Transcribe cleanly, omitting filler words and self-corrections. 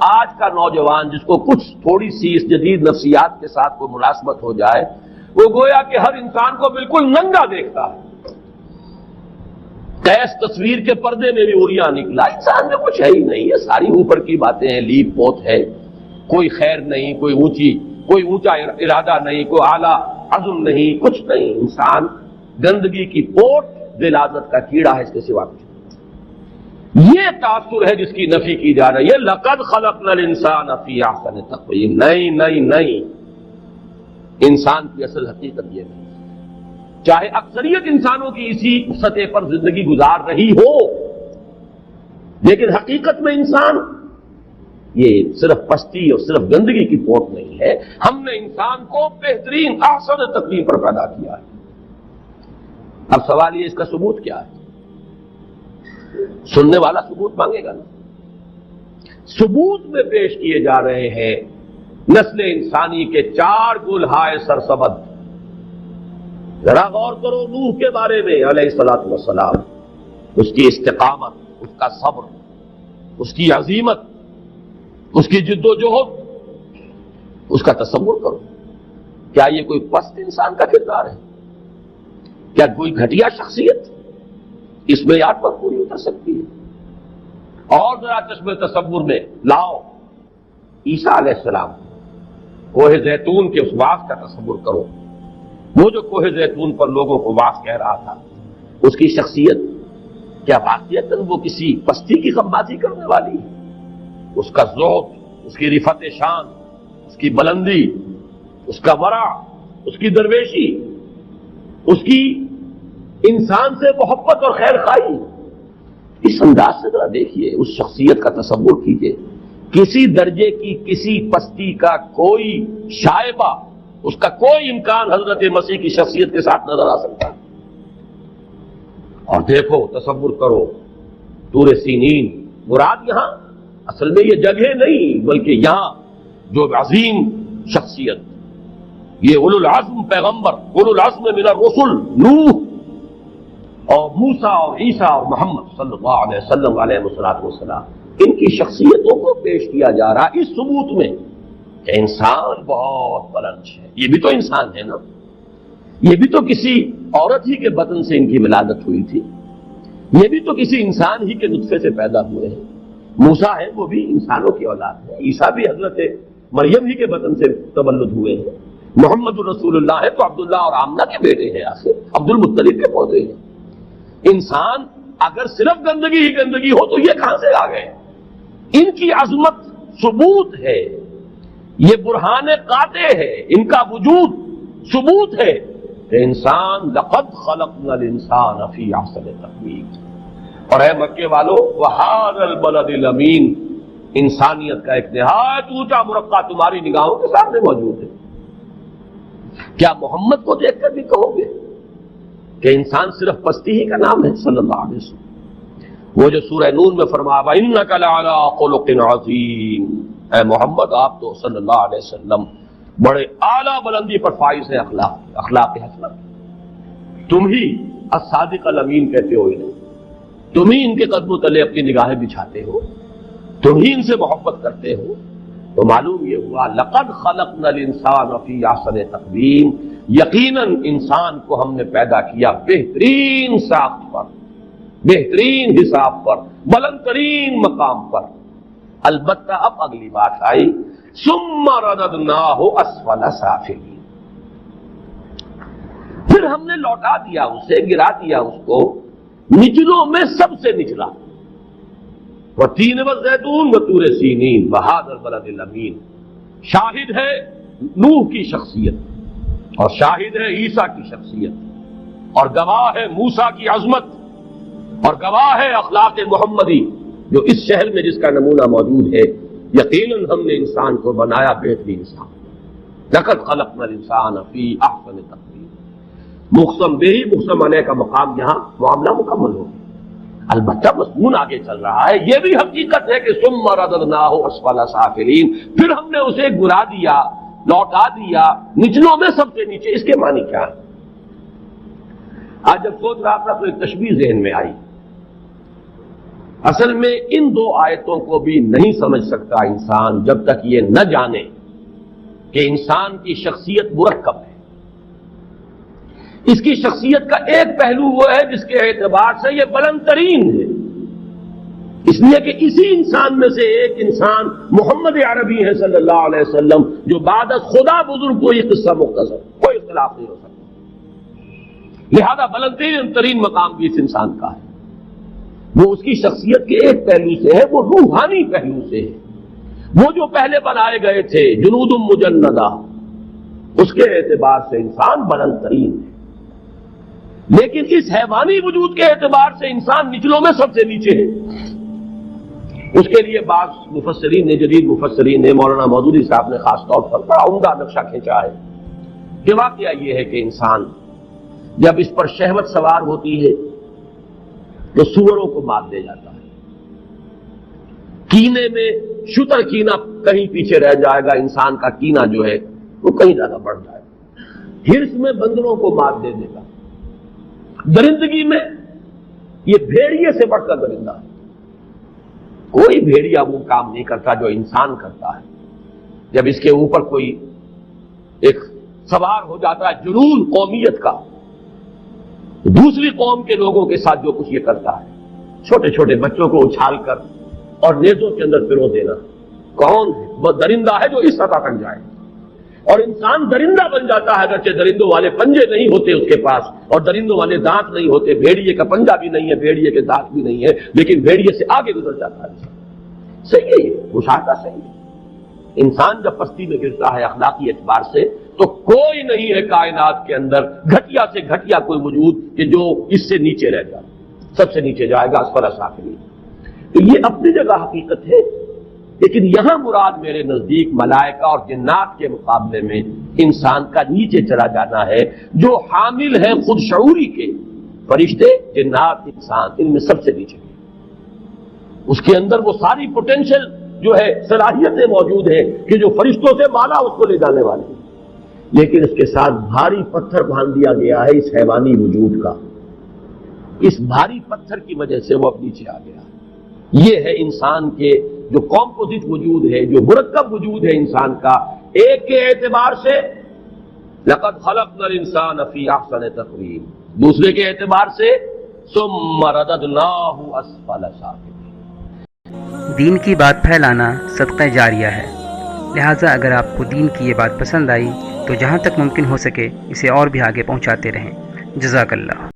آج کا نوجوان جس کو کچھ تھوڑی سی اس جدید نفسیات کے ساتھ کوئی ملازمت ہو جائے، وہ گویا کہ ہر انسان کو بالکل ننگا دیکھتا ہے. قیس تصویر کے پردے میں بھی اریاں نکلا، انسان میں کچھ ہے ہی نہیں، یہ ساری اوپر کی باتیں ہیں، لیپ پوت ہے، کوئی خیر نہیں، کوئی اونچا ارادہ نہیں، کوئی اعلیٰ عزم نہیں، کچھ نہیں. انسان گندگی کی پوٹ، ذلازت کا کیڑا ہے، اس کے سوا کچھ نہیں. یہ تاثر ہے جس کی نفی کی جا رہی ہے. لقد خلقنا الانسان فی احسن تقویم. نہیں، انسان کی اصل حقیقت یہ نہیں. چاہے اکثریت انسانوں کی اسی سطح پر زندگی گزار رہی ہو، لیکن حقیقت میں انسان یہ صرف پستی اور صرف گندگی کی پوٹ نہیں ہے. ہم نے انسان کو بہترین احسن تقویم پر پیدا کیا ہے. اب سوال یہ اس کا ثبوت کیا ہے؟ سننے والا ثبوت مانگے گا نا. ثبوت میں پیش کیے جا رہے ہیں نسل انسانی کے 4 گلہائے سرسبد. ذرا غور کرو نوح کے بارے میں علیہ الصلوۃ والسلام، اس کی استقامت، اس کا صبر، اس کی عزیمت، اس کی جد و جہد، اس کا تصور کرو. کیا یہ کوئی پست انسان کا کردار ہے؟ کیا کوئی گھٹیا شخصیت اس معیار پر پوری اتر سکتی ہے؟ اور ذرا چشم تصور میں لاؤ عیسیٰ علیہ السلام، کوہ زیتون کے اس واس کا تصور کرو. وہ جو کوہ زیتون پر لوگوں کو واس کہہ رہا تھا، اس کی شخصیت کیا واقعتاً وہ کسی پستی کی غمازی کرنے والی ہے؟ اس کا زہد، اس کی رفعت شان، اس کی بلندی، اس کا ورع، اس کی درویشی، اس کی انسان سے محبت اور خیر خواہی، اس انداز سے ذرا دیکھیے، اس شخصیت کا تصور کیجئے. کسی درجے کی کسی پستی کا کوئی شائبہ، اس کا کوئی امکان حضرت مسیح کی شخصیت کے ساتھ نظر آ سکتا ہے. اور دیکھو، تصور کرو، طور سینین، مراد یہاں اصل میں یہ جگہ نہیں، بلکہ یہاں جو عظیم شخصیت، یہ اولو العزم پیغمبر، اولو العزم من الرسل، نوح اور موسیٰ اور عیسیٰ اور محمد صلی اللہ علیہ وسلم علیہ السلام، ان کی شخصیتوں کو پیش کیا جا رہا اس ثبوت میں کہ انسان بہت بلند ہے. یہ بھی تو انسان ہے نا، یہ بھی تو کسی عورت ہی کے بطن سے ان کی ولادت ہوئی تھی، یہ بھی تو کسی انسان ہی کے نطفے سے پیدا ہوئے ہیں. موسیٰ ہے، وہ بھی انسانوں کی اولاد ہے. عیسیٰ بھی حضرت مریم ہی کے بطن سے تولد ہوئے ہیں. محمد رسول اللہ ہے تو عبداللہ اور آمنہ کے بیٹے ہیں، آخر عبد المطلب کے پودے ہیں. انسان اگر صرف گندگی ہی گندگی ہو تو یہ کہاں سے آ گئے؟ ان کی عظمت ثبوت ہے، یہ برہان قاطع ہے، ان کا وجود ثبوت ہے کہ انسان لقد خلقنا الانسان فی احسن تقویم. اور اے مکے والو، وہذا البلد الامین، انسانیت کا ایک نہایت اونچا مرقع تمہاری نگاہوں کے سامنے موجود ہے. کیا محمد کو دیکھ کر بھی کہو گے کہ انسان صرف پستی ہی کا نام ہے؟ صلی اللہ علیہ وسلم وہ جو سورہ نور میں فرمایا وَإِنَّكَ لَعَلَىٰ خُلُقٍ عَظِيمٍ، اے محمد آپ تو صلی اللہ علیہ وسلم بڑے اعلیٰ بلندی پر فائز ہے اخلاق حسنہ. تم ہی الصادق الامین کہتے ہو انہیں، تم ہی ان کے قدموں تلے اپنی نگاہیں بچھاتے ہو، تم ہی ان سے محبت کرتے ہو. تو معلوم یہ ہوا لقد خلقنا الانسان فی احسن تقویم، یقیناً انسان کو ہم نے پیدا کیا بہترین ساخت پر، بہترین حساب پر، بلند ترین مقام پر. البتہ اب اگلی بات آئی ثم رددناہ اسفل سافلین، پھر ہم نے لوٹا دیا اسے، گرا دیا اس کو نچلوں میں سب سے نچلا. والتین والزیتون وطور سینین وہذا البلد الامین. شاہد ہے نوح کی شخصیت، اور شاہد ہے عیسیٰ کی شخصیت، اور گواہ ہے موسیٰ کی عظمت، اور گواہ ہے اخلاق محمدی جو اس شہر میں جس کا نمونہ موجود ہے. یقیناً ہم نے انسان کو بنایا بہترین انسان. لقد خلقنا الانسان فی احسن تقویم. مقسم بہ، مقسم علیہ کا مقام یہاں معاملہ مکمل ہو گیا. البتہ مضمون آگے چل رہا ہے، یہ بھی حقیقت ہے کہ ثم رددناہ اسفل سافلین، پھر ہم نے اسے گرا دیا، لوٹا دیا نچلوں میں سب سے نیچے. اس کے معنی کیا ہے؟ آج جب سوچ رہا تھا تو ایک تشبیہ ذہن میں آئی. اصل میں ان دو آیتوں کو بھی نہیں سمجھ سکتا انسان جب تک یہ نہ جانے کہ انسان کی شخصیت مرکب ہے. اس کی شخصیت کا ایک پہلو وہ ہے جس کے اعتبار سے یہ بلند ترین ہے، اس لیے کہ اسی انسان میں سے ایک انسان محمد عربی ہے صلی اللہ علیہ وسلم، جو بعد از خدا بزرگ کوئی قصہ مختصر، کوئی اختلاف نہیں ہو سکتا. لہذا بلند ترین مقام بھی اس انسان کا ہے. وہ اس کی شخصیت کے ایک پہلو سے ہے، وہ روحانی پہلو سے ہے. وہ جو پہلے بنائے گئے تھے جنود مجندہ، اس کے اعتبار سے انسان بلند ترین ہے. لیکن اس حیوانی وجود کے اعتبار سے انسان نچلوں میں سب سے نیچے ہے. اس کے لیے بعض مفسرین نے، جدید مفسرین نے، مولانا مودودی صاحب نے خاص طور پر بڑا عمدہ نقشہ کھینچا ہے کہ واقعہ یہ ہے کہ انسان جب اس پر شہوت سوار ہوتی ہے تو سوروں کو مات دے جاتا ہے. کینے میں شتر کینہ کہیں پیچھے رہ جائے گا، انسان کا کینہ جو ہے وہ کہیں زیادہ بڑھ جائے گا. ہرس میں بندروں کو مات دے دے گا. درندگی میں یہ بھیڑیے سے بڑھ کر درندہ ہے. کوئی بھیڑیا وہ کام نہیں کرتا جو انسان کرتا ہے. جب اس کے اوپر کوئی ایک سوار ہو جاتا ہے جنون قومیت کا، دوسری قوم کے لوگوں کے ساتھ جو کچھ یہ کرتا ہے، چھوٹے چھوٹے بچوں کو اچھال کر اور نیزوں کے اندر پرو دینا، کون ہے وہ؟ درندہ ہے جو اس سطح تک جائے. اور انسان درندہ بن جاتا ہے، اگرچہ درندوں والے پنجے نہیں ہوتے اس کے پاس اور درندوں والے دانت نہیں ہوتے، بھیڑیے کا پنجہ بھی نہیں ہے، بھیڑیے کے دانت بھی نہیں ہے، لیکن بھیڑیے سے آگے گزر جاتا ہے. صحیح ہے، یہ مشاہدہ صحیح ہے. انسان جب پستی میں گرتا ہے اخلاقی اعتبار سے تو کوئی نہیں ہے کائنات کے اندر گھٹیا سے گھٹیا کوئی وجود کہ جو اس سے نیچے رہ جائے. سب سے نیچے جائے گا اسفل سافلین. تو یہ اپنی جگہ حقیقت ہے، لیکن یہاں مراد میرے نزدیک ملائکہ اور جنات کے مقابلے میں انسان کا نیچے چلا جانا ہے، جو حامل ہے خود شعوری کے. فرشتے، جنات، انسان ان میں سب سے نیچے. اس کے اندر وہ ساری پوٹینشل جو ہے صلاحیتیں موجود ہیں کہ جو فرشتوں سے مالا اس کو لے جانے والی ہیں. لیکن اس کے ساتھ بھاری پتھر باندھ دیا گیا ہے اس حیوانی وجود کا. اس بھاری پتھر کی وجہ سے وہ اب نیچے آ گیا. یہ ہے انسان کے جو کمپوزٹ وجود ہے، جو مرکب وجود ہے انسان کا. ایک کے اعتبار سے لقد خلقنا الانسان فی احسن تقویم، دوسرے کے اعتبار سے ثم رددناہ اسفل سافلین. دین کی بات پھیلانا صدقہ جاریہ ہے، لہٰذا اگر آپ کو دین کی یہ بات پسند آئی تو جہاں تک ممکن ہو سکے اسے اور بھی آگے پہنچاتے رہیں. جزاک اللہ.